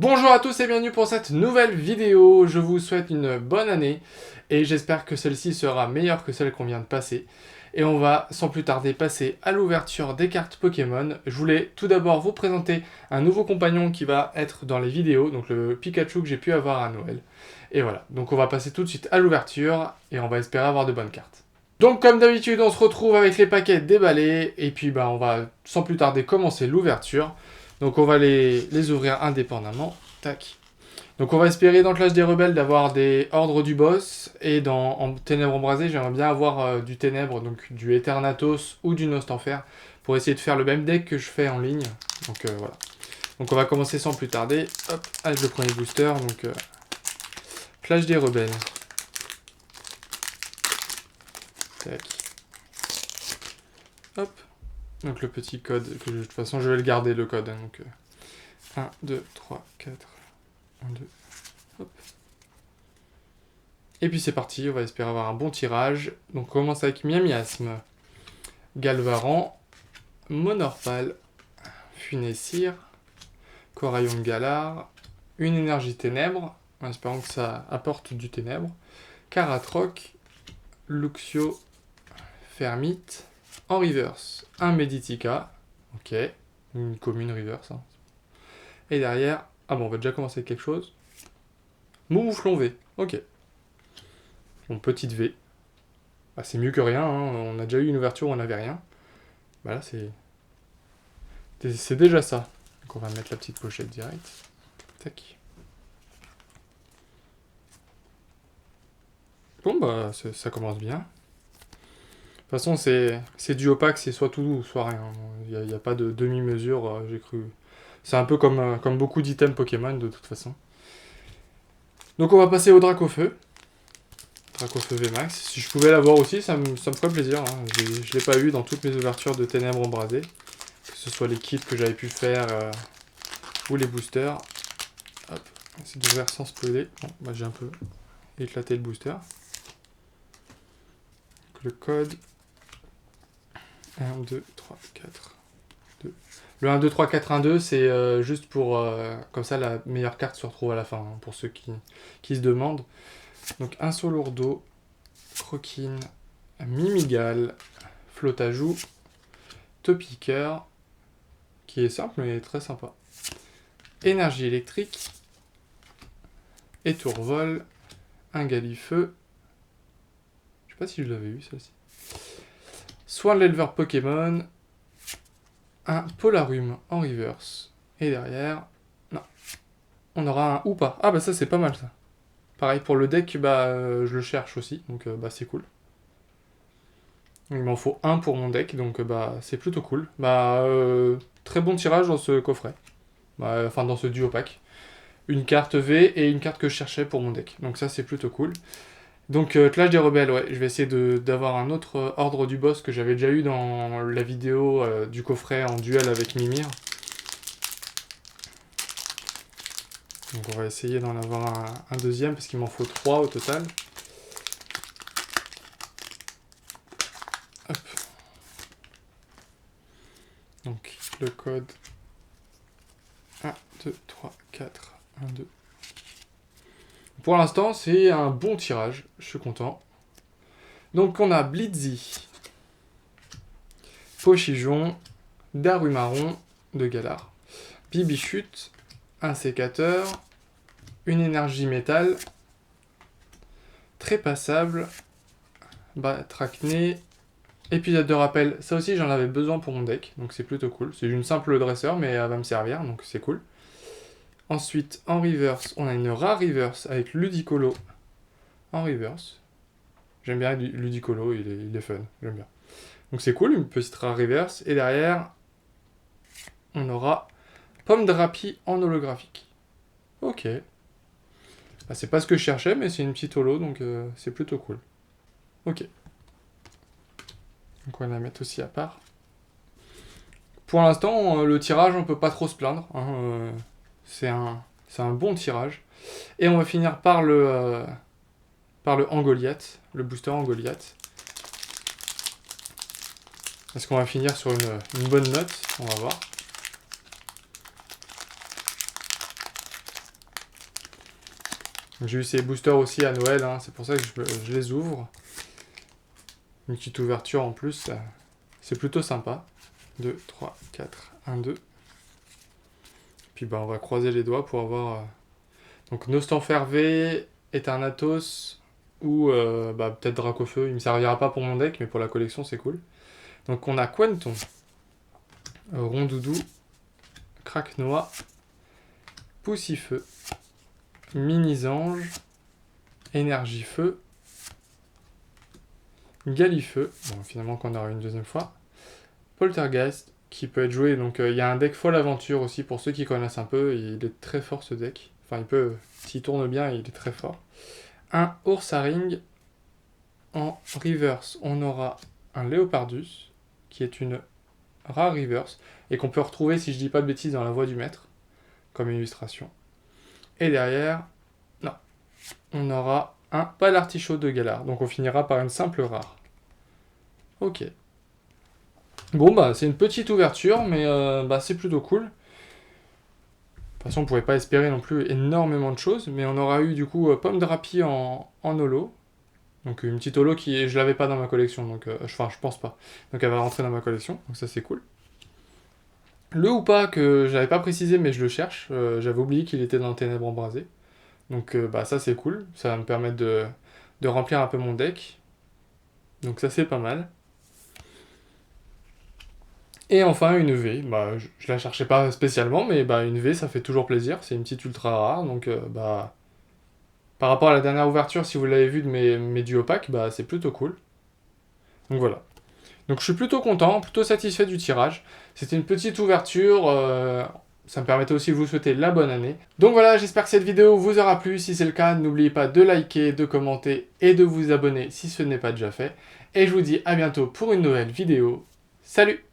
Bonjour à tous et bienvenue pour cette nouvelle vidéo. Je vous souhaite une bonne année et j'espère que celle-ci sera meilleure que celle qu'on vient de passer. Et on va sans plus tarder passer à l'ouverture des cartes Pokémon. Je voulais tout d'abord vous présenter un nouveau compagnon qui va être dans les vidéos, donc le Pikachu que j'ai pu avoir à Noël. Et voilà, donc on va passer tout de suite à l'ouverture et on va espérer avoir de bonnes cartes. Donc comme d'habitude, on se retrouve avec les paquets déballés et puis on va sans plus tarder commencer l'ouverture. Donc on va les ouvrir indépendamment. Tac. Donc on va espérer dans Clash des Rebelles d'avoir des ordres du boss. Et en Ténèbres Embrasées, j'aimerais bien avoir du Ténèbres, donc du Eternatus ou du Nostanfer, pour essayer de faire le même deck que je fais en ligne. Donc voilà. Donc on va commencer sans plus tarder. Hop, avec le premier booster. Donc Clash des Rebelles. Tac. Hop. Donc le petit code, que de toute façon je vais le garder le code. Donc 1, 2, 3, 4, 1, 2, hop. Et puis c'est parti, on va espérer avoir un bon tirage. Donc on commence avec Miamiasme, Galvaran, Monorpal, Funessir, Coraillon de Galar, une énergie ténèbres, en espérant que ça apporte du ténèbre, Karatroc, Luxio, Fermite, en reverse, un Meditica, ok, une commune reverse. Hein. Et derrière, ah bon, on va déjà commencer avec quelque chose. Mouflon V, ok. Bon, petite V. Bah, c'est mieux que rien, hein. On a déjà eu une ouverture où on n'avait rien. Bah là, c'est déjà ça. Donc on va mettre la petite pochette direct. Tac. Bon, bah, ça commence bien. De toute façon, c'est du opaque, c'est soit tout, soit rien. Il n'y a pas de demi-mesure, j'ai cru. C'est un peu comme beaucoup d'items Pokémon, de toute façon. Donc on va passer au Dracofeu. Dracofeu VMAX. Si je pouvais l'avoir aussi, ça me ferait plaisir. Hein. Je l'ai pas eu dans toutes mes ouvertures de Ténèbres Embrasées. Que ce soit les kits que j'avais pu faire ou les boosters. Hop, c'est d'ouvrir sans spoiler. Bon, bah j'ai un peu éclaté le booster. Donc, le code 1, 2, 3, 4, 2. Le 1, 2, 3, 4, 1, 2, c'est juste pour... comme ça, la meilleure carte se retrouve à la fin, hein, pour ceux qui se demandent. Donc, un Solourdo, Croquine, Mimigal, Flotajou, Topiqueur, qui est simple mais très sympa. Énergie électrique, Étourvol, un Galifeu. Je sais pas si je l'avais eu, celle-ci. Soin de l'éleveur Pokémon, un Polarum en reverse. Et derrière, non, on aura un ou pas. Ah bah ça c'est pas mal ça. Pareil pour le deck, je le cherche aussi, donc c'est cool. Il m'en faut un pour mon deck, donc c'est plutôt cool. Très bon tirage dans ce coffret. Enfin dans ce duo pack. Une carte V et une carte que je cherchais pour mon deck. Donc ça c'est plutôt cool. Donc Clash des Rebelles, ouais, je vais essayer d'avoir un autre ordre du boss que j'avais déjà eu dans la vidéo du coffret en duel avec Mimir. Donc on va essayer d'en avoir un deuxième parce qu'il m'en faut 3 au total. Hop. Donc le code 1, 2, 3, 4, 1, 2. Pour l'instant c'est un bon tirage, je suis content. Donc on a Blitzy, Pochijon, Darumaron de Galar, Bibichute, un sécateur, une énergie métal, trépassable, Batracné, épisode de rappel. Ça aussi j'en avais besoin pour mon deck, donc c'est plutôt cool. C'est une simple dresseur, mais elle va me servir, donc c'est cool. Ensuite, en reverse, on a une rare reverse avec Ludicolo en reverse. J'aime bien Ludicolo, il est fun, j'aime bien. Donc c'est cool, une petite rare reverse. Et derrière, on aura Pomme Drapi en holographique. Ok. C'est pas ce que je cherchais, mais c'est une petite holo, donc c'est plutôt cool. Ok. Donc on va la mettre aussi à part. Pour l'instant, le tirage, on peut pas trop se plaindre. Hein, c'est un bon tirage. Et on va finir par le Angoliath, le booster Angoliath. Est-ce qu'on va finir sur une bonne note? On va voir. J'ai eu ces boosters aussi à Noël, hein, c'est pour ça que je les ouvre. Une petite ouverture en plus, c'est plutôt sympa. 2, 3, 4, 1, 2. Puis bah, on va croiser les doigts pour avoir... Donc Nostanfer V, Eternatus ou bah, peut-être Dracofeu. Il me servira pas pour mon deck, mais pour la collection c'est cool. Donc on a Quenton, Rondoudou, Craquenois, Poussifeu, Mini-Ange, Énergie-Feu, Galifeu, bon finalement qu'on aura une deuxième fois, Poltergeist, qui peut être joué, donc il y a un deck Folle Aventure aussi, pour ceux qui connaissent un peu, il est très fort ce deck, enfin il peut, s'il tourne bien, il est très fort. Un Ursaring, en reverse, on aura un Léopardus, qui est une rare reverse, et qu'on peut retrouver, si je dis pas de bêtises, dans la voie du maître, comme illustration. Et derrière, non, on aura un Palartichaut de Galar, donc on finira par une simple rare. Ok. Bon bah c'est une petite ouverture, mais bah, c'est plutôt cool. De toute façon on pouvait pas espérer non plus énormément de choses, mais on aura eu du coup Pomme Drapi en holo. Donc une petite holo qui je l'avais pas dans ma collection, donc enfin je pense pas. Donc elle va rentrer dans ma collection, donc ça c'est cool. Le ou pas que j'avais pas précisé mais je le cherche, j'avais oublié qu'il était dans Ténèbres Embrasées. Donc bah ça c'est cool, ça va me permettre de remplir un peu mon deck. Donc ça c'est pas mal. Et enfin une V, bah je la cherchais pas spécialement, mais bah une V ça fait toujours plaisir, c'est une petite ultra rare, donc bah par rapport à la dernière ouverture, si vous l'avez vu de mes duos packs, bah c'est plutôt cool. Donc voilà. Donc je suis plutôt content, plutôt satisfait du tirage. C'était une petite ouverture, ça me permettait aussi de vous souhaiter la bonne année. Donc voilà, j'espère que cette vidéo vous aura plu. Si c'est le cas, n'oubliez pas de liker, de commenter et de vous abonner si ce n'est pas déjà fait. Et je vous dis à bientôt pour une nouvelle vidéo. Salut!